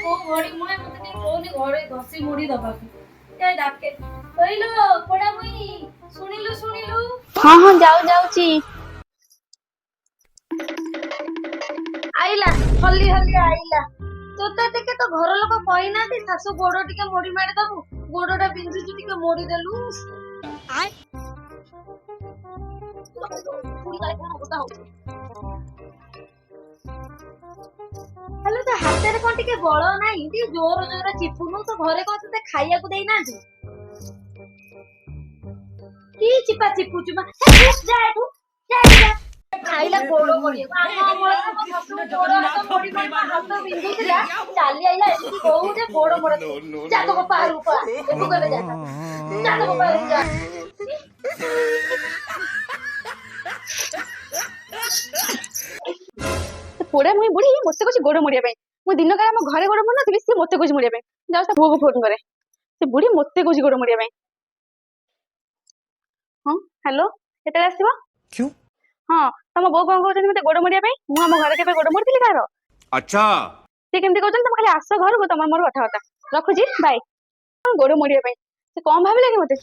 କୋଉ ଘଡି ମୁହେ ମତେ ଟିକେ କୋଉନି ଘରେ ଘଷି ମୁଡି ଦବାକୁ ଏ ଡାକେ କହିଲ ପଡା ମୁଇ ଶୁଣିଲୁ ଶୁଣିଲୁ। ହଁ ହଁ ଯାଉଛି। ଆଇଲା ହଲି ହଲି ଆଇଲା। ତୋତେ ଟିକେ ତ ଘର ଲୋକ କହିନାହାନ୍ତି ଶାଶୁ ଗୋଡ ଟିକେ ମୋଡି ମାଡି ଦବୁ, ଗୋଡଟା ବିନ୍ଧୁଛି ଟିକେ ମୋଡି ଦେଲୁ। ହେଲେ ତ ହାତରେ କଣ ଟିକେ ବଳ ନାହିଁ, ଟିକେ ଜୋର ଜୋର ଚିପୁନୁ। ତ ଘରେ କଣ ତତେ ଖାଇବାକୁ ଦେଇନାହାନ୍ତି? କି ଚିପା ଚିପୁଛୁ ମା? ଯା ଏଠୁ ଯା। ଖାଇଲା ଗୋଡ ମୋଡିବାକୁ। ଆମ ଅମଳରେ ମୋ ଶାଶୁ ଗୋଡ ହାତ ମୋଡି ମୋଡି ମୋ ହାତ ବିନ୍ଧୁଥିଲା, ଚାଲି ଆଇଲା ଏମିତି ବୋହୁ ଯେ ଗୋଡ ମୋଡା। ଯା ତୋ ବାପା ଘରକୁ ପଳା, ଏଠୁ କେବେ ଯା ତୋ ବାପା ଘରକୁ ଯା। ପୋଡା ମୁଇଁ ବୁଢୀ ମତେ କହୁଛି ଗୋଡ ମୋଡିବା ପାଇଁ। ମୁଁ ଦିନ କାଳେ ଆମ ଘରେ ଗୋଡ ମୋଡୁନଥିବି, ସିଏ ମତେ କହୁଛି ମୋଡିବା ପାଇଁ। ଯାଉଛି ତା ପୁଅକୁ ଫୋନ କରେ। ସେ ବୁଢୀ ମତେ କହୁଛି ଗୋଡ ମୋଡିବା ପାଇଁ। ହଁ ହ୍ୟାଲୋ, କେତେବେଳେ ଆସିବ? ହଁ ତମ ବୋଉ କଣ କହୁଛନ୍ତି ମତେ ଗୋଡ ମୋଡିବା ପାଇଁ? ମୁଁ ଆମ ଘରେ କେବେ ଗୋଡ ମୋଡିଥିଲି କାହାର? अच्छा ସେ କେମିତି କହୁଛନ୍ତି? ତମେ ଖାଲି ଆସ ଘରକୁ, ତମର ମୋର କଥାବାର୍ତ୍ତା। ରଖୁଛି, ବାଇ। ଗୋଡ ମୋଡିବା ପାଇଁ ସେ କଣ ଭାବିଲା କି ମତେ?